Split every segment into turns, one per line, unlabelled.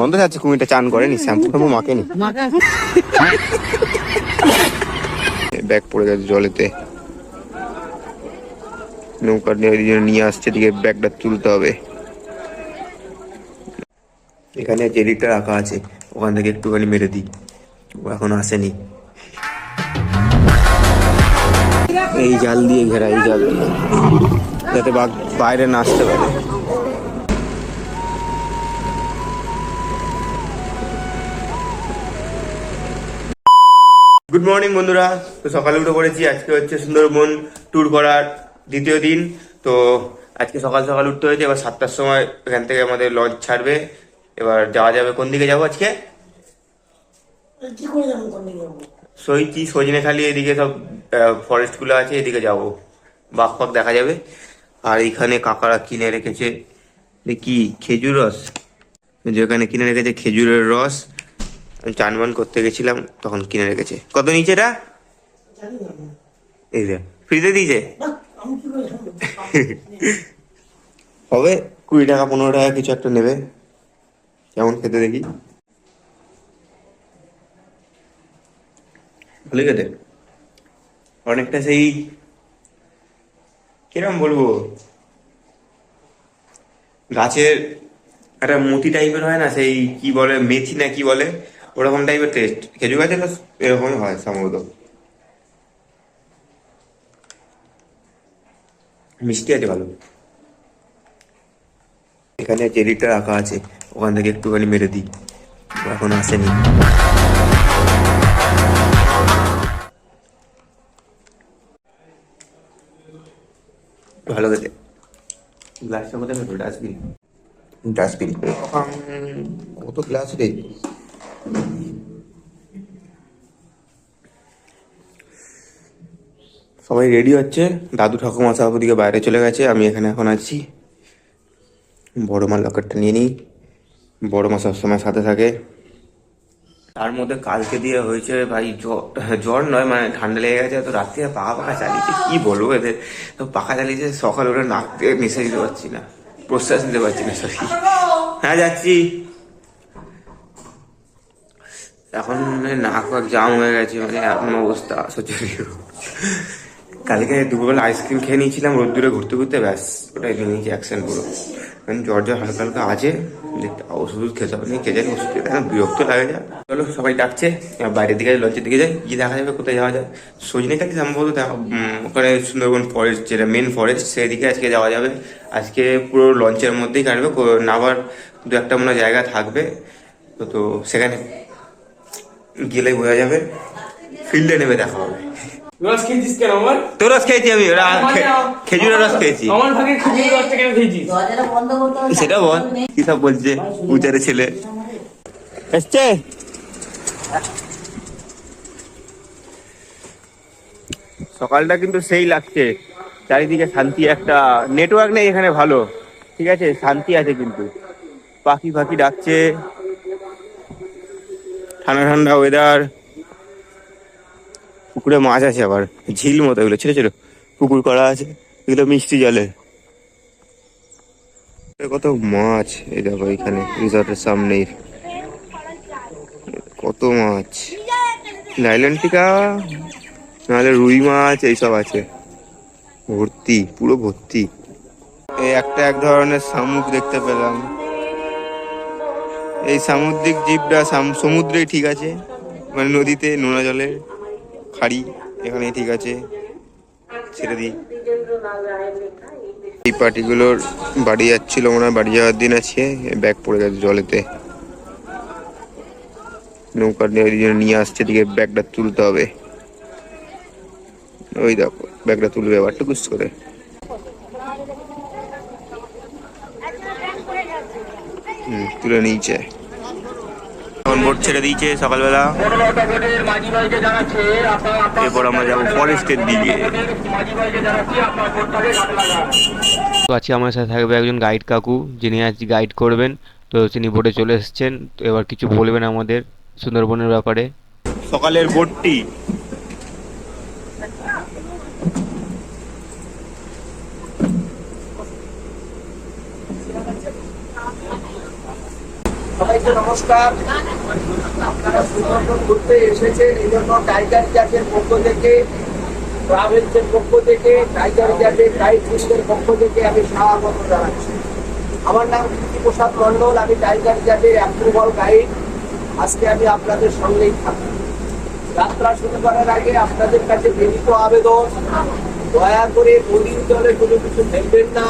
গন্ধ যাচ্ছে, কুমিরটা চান করেনি, শ্যাম্পু ফ্যাম্পু মাখেনি। ব্যাগ পড়ে গেছে জলেতে, নৌকার নিয়ে আসছে, দিকে ব্যাগটা তুলতে হবে। এখানে জেলিটা রাখা আছে, ওখান থেকে একটুখানি মেরে দিই, ও এখনো আসেনি। এই জাল দিয়ে ঘেরা, এই জাল দিয়ে, যাতে বাঘ বাইরে না আসতে পারে। গুড মর্নিং বন্ধুরা, তো সকালে উঠে পড়েছি। আজকে হচ্ছে সুন্দরবন ট্যুর করার দ্বিতীয় দিন। তো আজকে সকাল সকাল উঠতে হয়েছে। এবার 7টার সময় এখান থেকে আমাদের লঞ্চ ছাড়বে। এবার যাওয়া যাবে। কোন দিকে যাবো আজকে? সইচি, সজনেখালি, এদিকে সব ফরেস্ট গুলো আছে, এদিকে যাবো, বাঘ ফাঘ দেখা যাবে। আর এইখানে কাকারা কিনে রেখেছে কি খেজুর রস, যেখানে কিনে রেখেছে খেজুরের রস। আমি চান বান করতে গেছিলাম তখন কিনে রেখেছে। কত নিচে এটা? এই যে ফ্রিতে দিয়েছে। হবে 20 টাকা 15 টাকা কিছু একটা নেবে। কেমন খেতে দেখি। ভালো খেতে, অনেকটা সেই কিরম বলবো, গাছের একটা মুটি টাইপের হয় না, সেই কি বলে মেথি না কি বলে, ওরকম টাইপের টেস্ট। খেজুর গাছের এরকমই হয় সম্ভবত। মিষ্টি আছে ভালো। এখানে জেলিটা রাখা আছে, ওখান থেকে একটুখানি মেরে দিই, এখন আসেনি। ভালো খেতে। গ্লাসটা কোথায় ফেলবো? Dustbin, dustbin. কত গ্লাস রে। সবাই রেডি হচ্ছে, দাদু ঠাকুমা সব ওদিকে বাইরে চলে গেছে, আমি এখানে এখন আছি। বড় মা লকেটটা নিয়ে নিই, বড় মা সবসময় সাথে থাকে। তার মধ্যে কালকে দিয়ে হয়েছে ভাই জ্বর নয়, মানে ঠান্ডা লেগে গেছে। তো রাত্রে পাখা পাখা চালিয়েছে, কি বলবো এদের। তো পাখা চালিয়েছে, সকালে ওটা নাক দিয়ে নিঃশ্বাস দিতে পারছি না, প্রশ্বাস নিতে পারছি না। সরি, হ্যাঁ যাচ্ছি। এখন নাক ফাক জাম হয়ে গেছে, মানে এমন অবস্থা শোচনীয়। কালকে দুপুরবেলা আইসক্রিম খেয়ে নিয়েছিলাম রোদ্দুরে ঘুরতে ঘুরতে, ব্যাস ওটাই নিয়ে নিয়েছি অ্যাকশন পুরো। কারণ জ্বর জ্বর হালকা হালকা আছে, দেখতে ওষুধ খেতে হবে, কে জানি ওষুধ খেতে বিরক্ত লাগে যা। চলো সবাই ডাকছে, বাইরের দিকে লঞ্চের দিকে যাই, গিয়ে দেখা যাবে কোথায় যাওয়া যায়। সজনেখালি সম্ভবত ওখানে সুন্দরবন ফরেস্ট, যেটা মেন ফরেস্ট, সেদিকে আজকে যাওয়া যাবে। আজকে পুরো লঞ্চের মধ্যেই কাটবে, নাবার 2-1টা মনে জায়গা থাকবে। তো সেখানে গেলে বোঝা যাবে, ফিল্ডে নেমে দেখা হবে।
রস খেয়েছিস কেন আমার?
তোর রস খেয়েছি আমি, খেজুরের রস খেয়েছি।
আমার ভাগে খেজুরের রসটা কেন খেয়েছিস?
সেটা বল, কি সব বলছে উচারে ছেলে এসছে। সকালটা কিন্তু সেই লাগছে, চারিদিকে শান্তি, একটা নেটওয়ার্ক নেই এখানে ভালো, ঠিক আছে, শান্তি আছে কিন্তু। পাখি পাখি ডাকছে, ঠান্ডা ঠান্ডা ওয়েদার। পুকুরে মাছ আছে, আবার ঝিল মতো, এগুলো ছোট ছোট পুকুর করা আছে, এগুলো মিষ্টি জলের। কত মাছ, এই দেখো এখানে রিসর্টের সামনেই কত মাছ, নাইলনটিকা নাহলে রুই মাছ এইসব আছে, ভর্তি, পুরো ভর্তি। এই একটা এক ধরনের শামুক দেখতে পেলাম। এই সামুদ্রিক জীবটা সমুদ্রেই ঠিক আছে, মানে নদীতে নোনা জলের খাড়ি, এখানে ঠিক আছে, ছেড়ে দিই। এই পার্টিগুলোর বাড়ি যাচ্ছিল মনে হয়, বাড়ি যাওয়ার দিন আছে, ব্যাগ পড়ে গেছে জলেতে, নৌকার নিয়ে আসছে, দিকে ব্যাগটা তুলতে হবে। ওই দেখো ব্যাগটা তুলবে এবার টুকুস করে। তুলে নিয়েছে, এখন বোট ছেড়ে দিয়েছে সকালবেলা। এরপর আমরা যাবো ফরেস্টের দিকে।
আছি, আমার সাথে থাকবে একজন গাইড কাকু, যিনি আজ গাইড করবেন। তো তিনি বোটে চলে এসেছেন, তো এবার কিছু বলবেন আমাদের সুন্দরবনের ব্যাপারে।
সকালের বোটটি
সবাইকে নমস্কার। আপনারা সুন্দরবন ঘুরতে এসেছেন, এই জন্য টাইগার রিজার্ভের পক্ষ থেকে, ট্রাভেলসের পক্ষ থেকে, টাইগার রিজার্ভের গাইড লিস্টের পক্ষ থেকে আমি স্বাগত জানাচ্ছি। আমার নাম কৃতিপ্রসাদ মণ্ডল, আমি টাইগার রিজার্ভের অ্যাপ্রুভাল গাইড। আজকে আমি আপনাদের সঙ্গেই থাকি। যাত্রা শুরু করার আগে আপনাদের কাছে বিনীত আবেদন, দয়া করে নদীর জলে কোনো কিছু ফেলবেন না,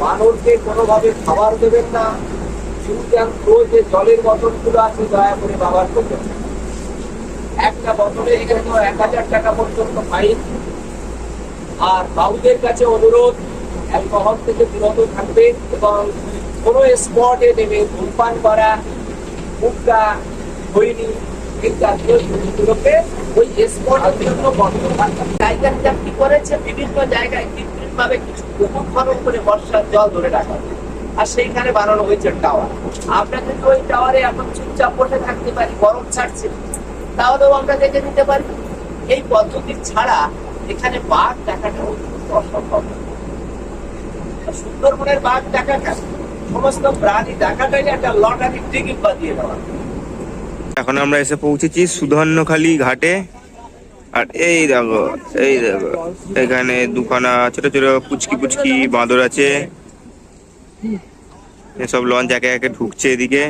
বানরকে কোনোভাবে খাবার দেবেন না। যে জলের বোতলগুলো আছে দয়া করে ব্যবহার করবেন। একটা বোতলের জন্য 1000 টাকা পর্যন্ত ফাইন। আর বাবুদের কাছে অনুরোধ, অ্যালকোহল থেকে বিরত থাকবেন এবং কোনো স্পটে নেমে ধূমপান করা, হুক্কা, খৈনি এই জাতীয় জিনিসগুলোকে ওই স্পটের জন্য বন্ধ রাখা। টাইগার রিজার্ভ কি করেছে, বিভিন্ন জায়গায় কৃত্রিমভাবে কিছু পুকুর খনন করে বর্ষার জল ধরে রাখা, আর সেইখানে বানানো হয়েছে টাওয়ার। আমরা কিন্তু ওই টাওয়ারে এখন চুপচাপ বসে থাকতে পারি, গরম ছাড়ছে, তাহলেও আমরা দেখে নিতে পারি। এই পদ্ধতি ছাড়া এখানে বাঘ দেখাটা অসম্ভব। সুন্দরবনের বাঘ দেখাটা, সমস্ত প্রাণী দেখাটাই একটা লটারি টিকিট বাজিয়ে দেওয়া।
এখন আমরা এসে পৌঁছেছি সুধন্যখালি ঘাটে। আর এই দেখো এখানে দুখানা ছোট ছোট পুচকি পুচকি বাঁদর আছে। এসব লঞ্চ একে একে ঢুকছে এদিকে।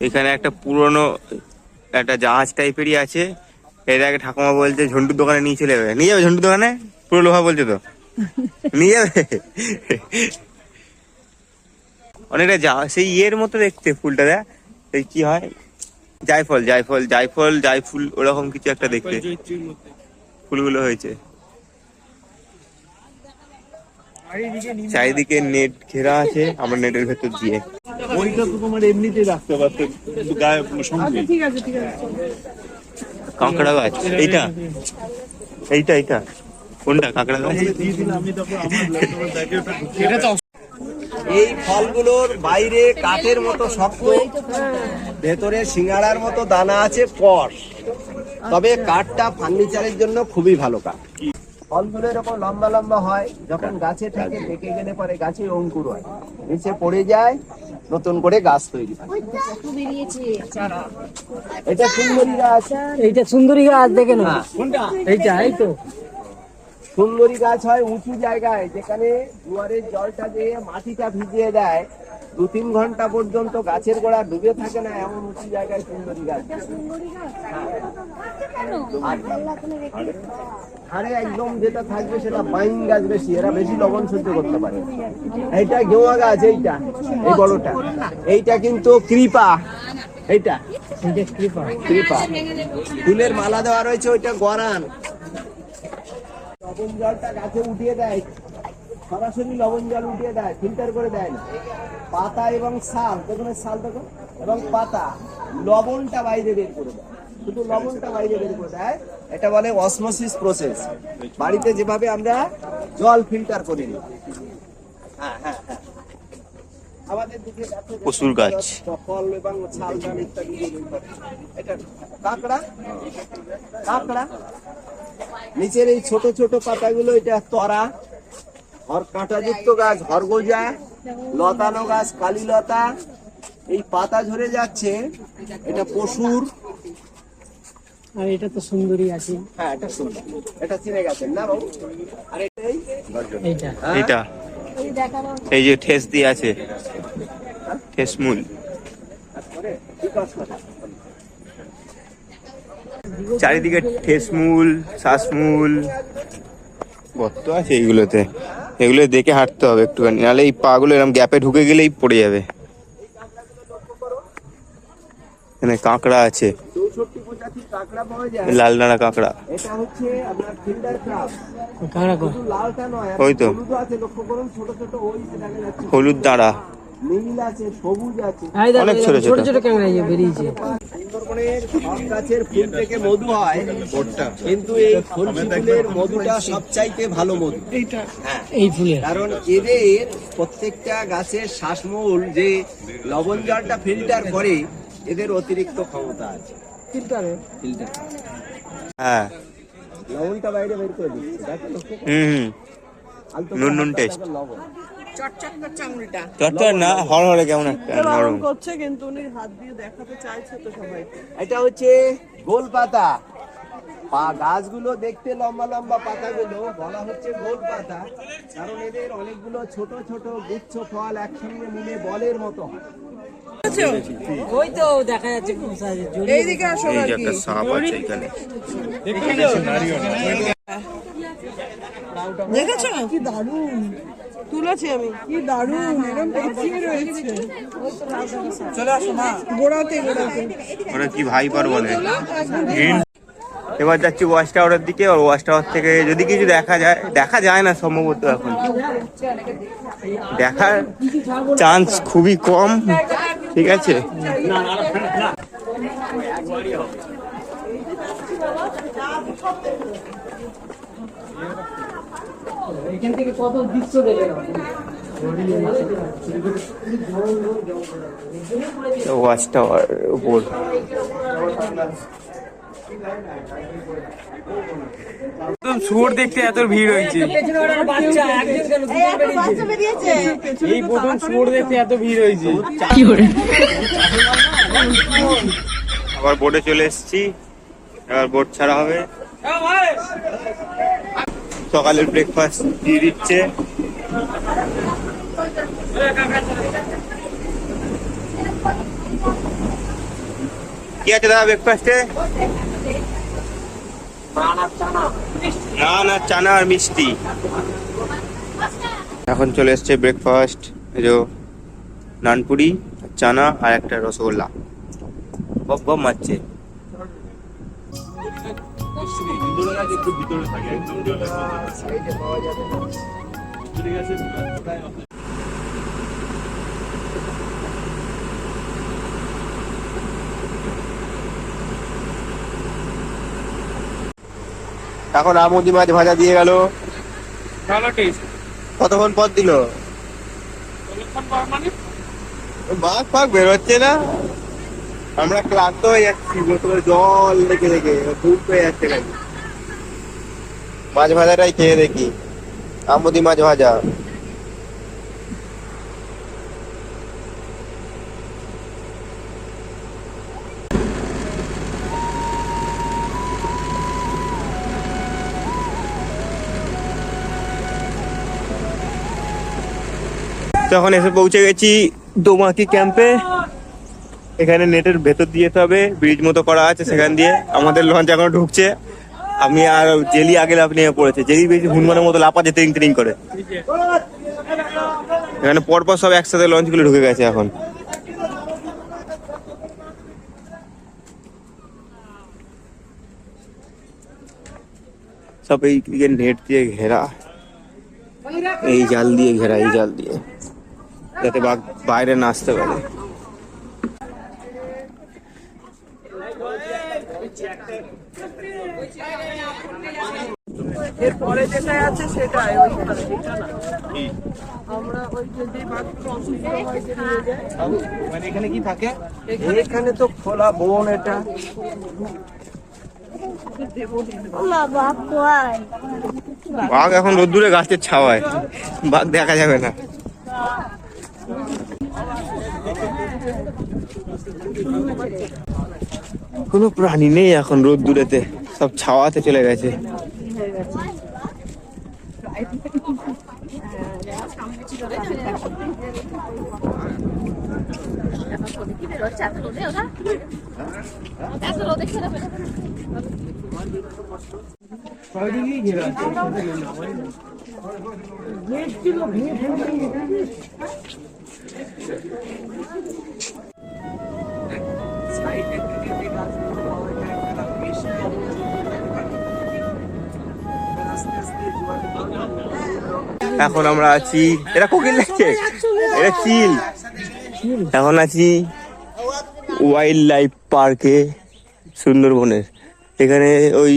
এখানে একটা পুরনো একটা জাহাজ টাইপেরই আছে। এর আগে ঠাকুমা বলছে ঝন্টুর দোকানে নিয়ে চলে যাবে। নিয়ে যাবে ঝন্টুর দোকানে? পুরো লোহা বলছে তো, নিয়ে যাবে। অনেকটা সেই ইয়ের মতো দেখতে ফুলটা, দেখ এই কি হয়, জায়ফল জায়ফল জায়ফল জায়ফুল ওরকম কিছু একটা দেখতে ফুলগুলো হয়েছে। চারিদিকে নেট ঘেরা আছে, আমরা নেটের ভেতর দিয়ে।
ওইটা তো তোমার এমনিতেই রাখতে পারতে গায়ে সঙ্গে।
কাঁকড়া গাছ এইটা, এইটা এইটা কোনটা কাঁকড়া গাছ?
এই ফলগুলোর বাইরে কাঠের মতো শক্ত, ভেতরে সিঙ্গাড়ার মতো দানা আছে কষ, তবে কাঠটা ফার্নিচারের জন্য খুবই ভালো কাঠ। ফলগুলো এরকম লম্বা লম্বা হয়, যখন গাছে থাকে পেকে গেলে পরে গাছে অঙ্কুর হয়, নিচে পড়ে যায়, নতুন করে গাছ তৈরি হয়। এটা সুন্দরী গাছ,
এইটা সুন্দরী গাছ দেখে না, এইটা এই তো
সুন্দরী গাছ হয় উঁচু জায়গায়, যেখানে জোয়ারের জলটা দিয়ে মাটিটা ভিজিয়ে দেয়, 2-3 ঘন্টা পর্যন্ত গাছের গোড়া ডুবে থাকে না, এমন উঁচু জায়গায় সুন্দরী গাছ। আরে একদম যেটা থাকবে সেটা বাইন গাছ বেশি, এরা বেশি লবণ সহ্য করতে পারে। এইটা গেওয়া গাছ, এইটা এই বড়টা, এইটা কিন্তু কৃপা, এইটা কৃপা ফুলের মালা দেওয়া রয়েছে, ওইটা গরান। লবণ জলটা গাছে উঠিয়ে দেয়, সরাসরি লবণ জল উঠিয়ে দেয়, ফিল্টার করে দেয় না। পাতা এবং ছাল, দেখুন ছাল দেখুন, এবং পাতা লবণটা বাইরে বের করে দেয়, শুধু লবণটা বাইরে বের করে দেয়। এটা বলে অসমোসিস প্রসেস। বাড়িতে যেভাবে আমরা জল ফিল্টার করি। হ্যাঁ হ্যাঁ হ্যাঁ, আমাদের দিকে
পশুর গাছ,
ফল এবং ছাল ডাল ইত্যাদি। এটা কাঁকড়া, কাঁকড়া নিচের এই ছোট ছোট পাতাগুলো, এটা তরা। কাঁটাযুক্ত গাছ হরগোজা, লতানো গাছ কালীলতা। এই পাতা ঝরে যাচ্ছে, এটা পশুর।
আর এটা তো সুন্দরী আছে,
হ্যাঁ এটা সুন্দর, এটা চিনে গেছেন না বাবু? আর এটাই
এইটা
এইটা এই যে ঠেস দিয়ে আছে, ঠেস মূল। চারিদিকে ঠেসমূল, শ্বাসমূল কত আছে এইগুলোতে। এগুলো দেখে হাঁটতে হবে একটুখানি, নাহলে এই পা গুলো এরকম গ্যাপে ঢুকে গেলেই পড়ে যাবে। এখানে কাঁকড়া আছে,
64 প্রজাতির কাঁকড়া পাওয়া যায়।
লাল নাড়া কাঁকড়া।
এটা হচ্ছে আপনার ফিল্টার ক্রাব।
কাঁকড়া কো
শুধু লালটা নয়,
ওই তো
হলুদও আছে, লক্ষ্য করুন ছোট ছোট, ওই যে দেখা যাচ্ছে
হলুদ দাঁড়া,
নীল আছে, সবুজ আছে।
এই দেখো,
অনেক ছোট
ছোট
ছোট।
ছোট ক্যাংড়া ইয়ে বেরিয়েছে।
সুন্দরবনের সব গাছের ফুল থেকে মধু হয়, কিন্তু এই ফলসি ফুলের মধুটা সবচাইতে ভালো মধু।
এই ফুলের
কারণ এদের প্রত্যেকটা গাছের শ্বাসমূল যে লবণ জলটা ফিল্টার করে, এদের অতিরিক্ত ক্ষমতা আছে।
ফিল্টারে
ফিল্টার
হ্যাঁ
লবণটা বাইরে বের করে দিচ্ছে, দেখো লক্ষ্য করো।
হুম হুম
আলতো
নুন
করে
নুন
হালকা
টেস্ট।
হালকা লবণ।
চটচট করছে আঙুলটা।
চটচট না, হড়হড়ে কেমন একটা নরম।
করছে কিন্তু উনি হাত দিয়ে দেখাতে চাইছে তো সবাই।
এটা হচ্ছে গোলপাতা। গাছগুলো দেখতে লম্বা লম্বা পাতাগুলো বলা হচ্ছে গোলপাতা, কারণ এদের অনেকগুলো ছোট ছোট গুচ্ছ ফল একসঙ্গে মিলে বলের মতো হয়।
ওই তো দেখা যাচ্ছে
এইদিকে আসো
এই
আর
যে
কি।
একটা সাপ আছে এখানে।
দেখেছো কি দারুণ তুলেছি আমি, কি দারুণ এরকম পেঁচিয়ে রয়েছে। চলে আসো মা, গোড়াতে গোড়াতে।
ওরা কি ভাইপার বলে। এবার যাচ্ছি ওয়াচ টাওয়ারের দিকে, আর ওয়াচ টাওয়ার থেকে যদি কিছু দেখা যায় না সম্ভবত, এখন দেখার চান্স খুবই কম, ঠিক আছে।
এখান থেকে কত দৃশ্য দেখে
ওয়াচ টাওয়ার উপর
শুয়োর দেখতে এত ভিড় হয়েছে, এই প্রথম শুয়োর দেখতে এত ভিড় হয়েছে।
আবার বোটে চলে এসেছি, এবার বোট ছাড়া হবে। সকালের ব্রেকফাস্ট দিয়ে দিচ্ছে। কি আছে দাদা ব্রেকফাস্টে? নান আর চানা আর মিষ্টি। এখন চলে এসছে ব্রেকফাস্ট, এই যে নানপুরি, চানা আর একটা রসগোল্লা। বব বব মারছে।
একটু ভিতরে থাকে, একদম জলের
এখন আমুদি মাছ ভাজা দিয়ে গেল।
ভালো টেস্ট।
কতক্ষণ পর দিল? মাছ ফাঁক বেরোচ্ছে না, আমরা ক্লান্ত হয়ে যাচ্ছি, বোতলে জল দেখে দেখে ভুল পেয়ে যাচ্ছে। খালি মাছ ভাজাটাই খেয়ে দেখি, আমুদি মাছ ভাজা। তখন এসে পৌঁছে গেছি দোমাকি ক্যাম্পে। এখানে নেটের ভেতর দিয়ে যেতে হবে, ব্রিজ মতো করা আছে সেখান দিয়ে। আমাদের লঞ্চ এখন ঢুকছে, আমি আর জেলি আগে লাফ নিয়ে পড়েছে। জেলি বেশি হুনমানের মতো লাফাচ্ছে, ট্রিং ট্রিং করে। এখানে পরপর সব একসাথে লঞ্চগুলো ঢুকে গেছে এখন। সব এই নেট দিয়ে ঘেরা, এই জাল দিয়ে ঘেরা, এই জাল দিয়ে, যাতে বাঘ বাইরে না আসতে পারে।
এরপরে যেটা আছে সেটাই ওইখানে, এটা না আমরা ওই যে বাঘগুলো অসুস্থ হয় যে নিয়ে যায়।
মানে এখানে কি থাকে? এখানে তো খোলা বন, এটা
বাঘ এখন রোদ্দুরে গাছের ছাওয়ায়, বাঘ দেখা যাবে না। কোনো প্রাণী নেই এখন রোদ্দুরেতে, সব ছাওয়াতে চলে গেছে। এখন আমরা আছি, এরা কোকিল লাগছে, এরা চিল। এখন আছি ওয়াইল্ড লাইফ পার্কে সুন্দরবনের। এখানে ওই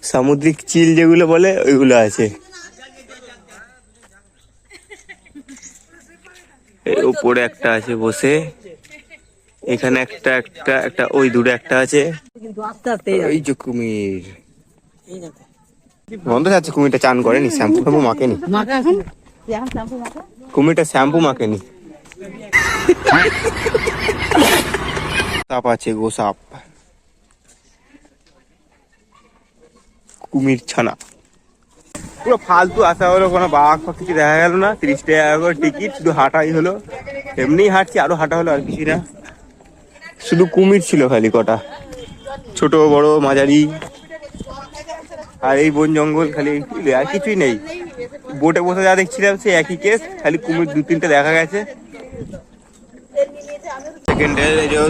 সামুদ্রিক চিল যেগুলো বলে ওইগুলো আছে। উপরে একটা আছে বসে, এখানে একটা একটা একটা ওই দূরে একটা আছে। এই যে কুমির, বন্ধ যাচ্ছে। কুমিরটা চান করেনি, শ্যাম্পু ফ্যাম্পু মাখেনি। কুমিরটা শ্যাম্পু মাখেনি। সাপ আছে গো সাপ, কুমির ছানা। পুরো ফালতু আসা হলো, কোনো বাঘ ফাঘ কিছু দেখা গেল না। 30 টাকা করে টিকিট, শুধু হাঁটাই হলো। এমনি হাঁটছি, আরো হাঁটা হলো, আর কিছু না। শুধু কুমির ছিল খালি কটা, ছোট বড় মাঝারি। আর এই বন জঙ্গল খালি, আর কিছুই নেই। বোটে বসে যা দেখছিলাম সে একই কেস, খালি কুমির 2-3টে দেখা গেছে। সেকেন্ড ডে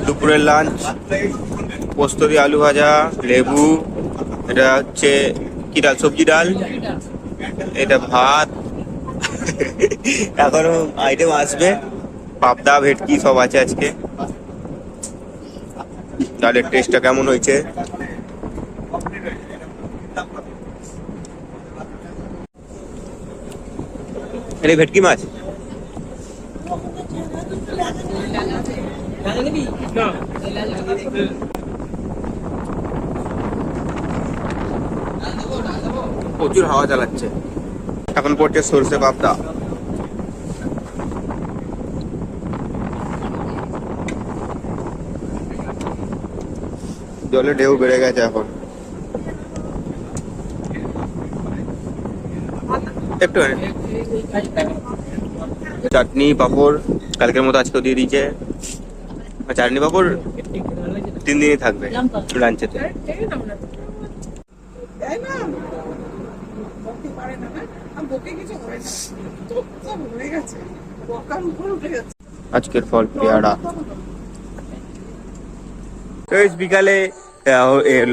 দুপুরের লাঞ্চ, পোস্ত দিয়ে আলু ভাজা, লেবু, এটা হচ্ছে কি ডাল, সবজি ডাল, এটা ভাত। এখনো আইটেম আসবে, পাবদা ভেটকি সব আছে আজকে। ডালের টেস্টটা কেমন হয়েছে? এটা ভেটকি মাছ। প্রচুর হাওয়া চালাচ্ছে। এখন পড়ছে সরষে পাবদা। জলে ঢেউ বেড়ে গেছে এখন একটু। চাটনি পাঁপড় কালকের মতো আজকেও দিয়ে দিয়েছে। চাটনি পাঁপড় 3 দিনই থাকবে লাঞ্চেতে। আজকের ফল পেয়ারা। বিকালে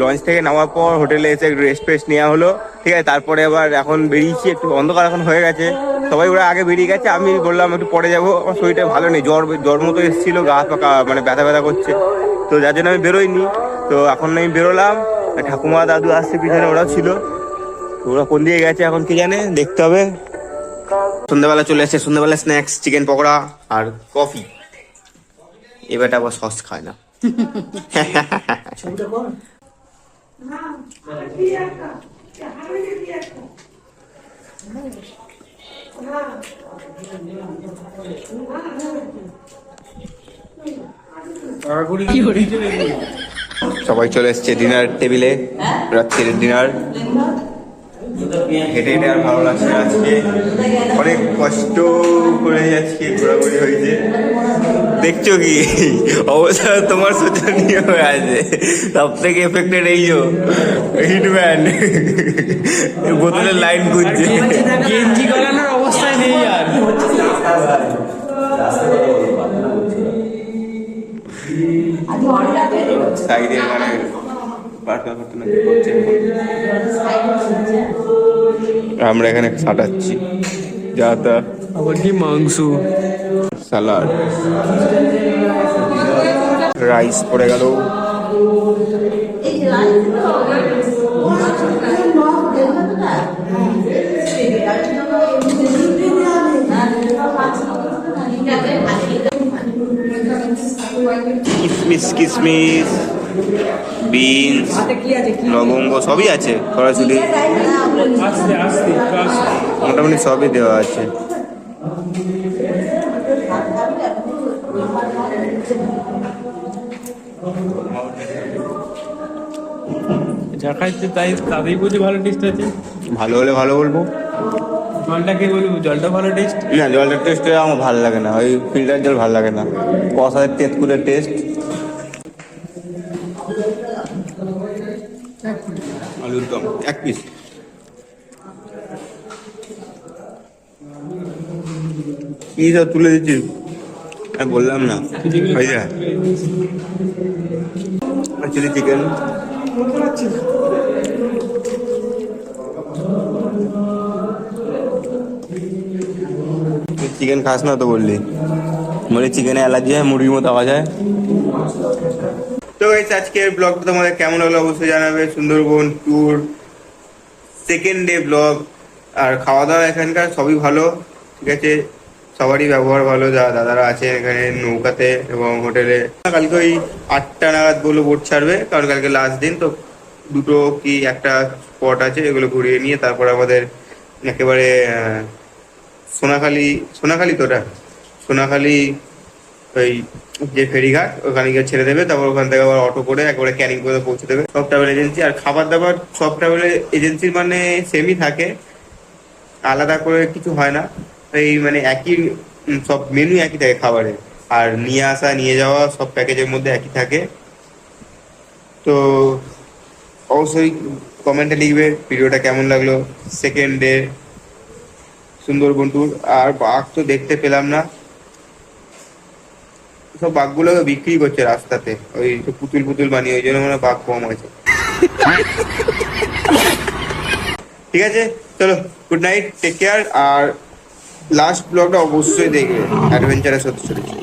লঞ্চ থেকে নামার পর হোটেলে এসে রেস্ট ফেস্ট নেওয়া হলো, ঠিক আছে। তারপরে আবার এখন বেরিয়েছি, একটু অন্ধকার এখন হয়ে গেছে, সবাই ওরা আগে বেরিয়ে গেছে। আমি বললাম একটু পরে যাবো, আমার শরীরটা ভালো নেই, জ্বর মতো এসেছিল, গা হাত পা মানে ব্যথা করছে, তো যার জন্য আমি বেরোইনি। তো এখন আমি বেরোলাম, ঠাকুমা দাদু আসছে পিছনে, ওরাও ছিল। ওরা কোন দিকে গেছে এখন কি জানে, দেখতে হবে। সন্ধ্যাবেলা চলে আসছে, সন্ধ্যাবেলা স্ন্যাক্স, চিকেন পকোড়া আর কফি। এবারটা আবার সস খায় না। সবাই চলে এসছে ডিনার টেবিলে, রাত্রির ডিনার। হেঁটে হেঁটে আর ভালো লাগছে না, আজকে অনেক কষ্ট করে আজকে ঘোরাঘুরি হয়েছে। দেখছো কি অবস্থা তোমার শোচনীয় হয়ে আছে। সব থেকে এফেক্টেড এই হিটম্যান, বোতলের লাইন খুঁজছে,
গেঞ্জি গলানোর অবস্থায় নেই আর।
সাইডে মানে আমরা এখানে সাটাচ্ছি যা তা।
আবার কি মাংস,
সালাড, রাইস পড়ে গেল। কিসমিস, বিনস, লবঙ্গ সবই আছে, সরাসরি মোটামুটি সবই দেওয়া আছে।
যা খাইছে তাই তাদের বুঝি ভালো টেস্ট আছে।
ভালো হলে ভালো বলবো,
জলটা কি বলবো, জলটা ভালো টেস্ট
না। জলটার টেস্ট আমার ভালো লাগে না, ওই ফিল্টার জল ভালো লাগে না, কষার তেঁতুলের টেস্ট। আলুর দম 1 পিস। কি সব তুলে দিচ্ছি, আমি বললাম না। ওই যে চিলি চিকেন, চিকেন খাস না তো বললি, বলে চিকেনে অ্যালার্জি হয়, মুরগির মতো আওয়াজ হয়। তো গাইস আজকের ব্লগটা তোমাদের কেমন হলো অবশ্যই জানাবে। Sundarban tour second day blog. আর খাওয়া দাওয়া এখানকার সবই ভালো, ঠিক আছে, সবারই ব্যবহার ভালো, যা দাদারা আছে এখানে নৌকাতে এবং হোটেলে। কালকে ওই 8টা নাগাদ বললো বোট ছাড়বে, কারণ কালকে লাস্ট দিন তো। 2টো কি একটা স্পট আছে, এগুলো ঘুরিয়ে নিয়ে তারপর আমাদের একেবারে সোনাখালি তো ওটা সোনাখালি ওই যে ফেরিঘাট ওখানে গিয়ে ছেড়ে দেবে, তারপর ওখান থেকে আবার অটো করে একবারে ক্যানিং করে পৌঁছে দেবে। সব ট্রাভেল এজেন্সি আর খাবার দাবার সব ট্রাভেল এজেন্সির মানে সেমই থাকে, আলাদা করে কিছু হয় না। এই মানে একই সব মেনু একই থাকে খাবারের, আর নিয়ে আসা নিয়ে যাওয়া সব প্যাকেজের মধ্যে একই থাকে। তো অবশ্যই কমেন্টে লিখবে ভিডিওটা কেমন লাগলো। Second day Sundarban tour. আর বাঘ তো দেখতে পেলাম না, সব বাঘগুলো বিক্রি করছে রাস্তাতে, ওই পুতুল পুতুল বানিয়ে, ওই জন্য মনে হয় বাঘ কম হয়েছে। ঠিক আছে, চলো, গুড নাইট, টেক কেয়ার। আর লাস্ট ব্লগটা অবশ্যই দেখবে, অ্যাডভেঞ্চারাস হতে চলেছে।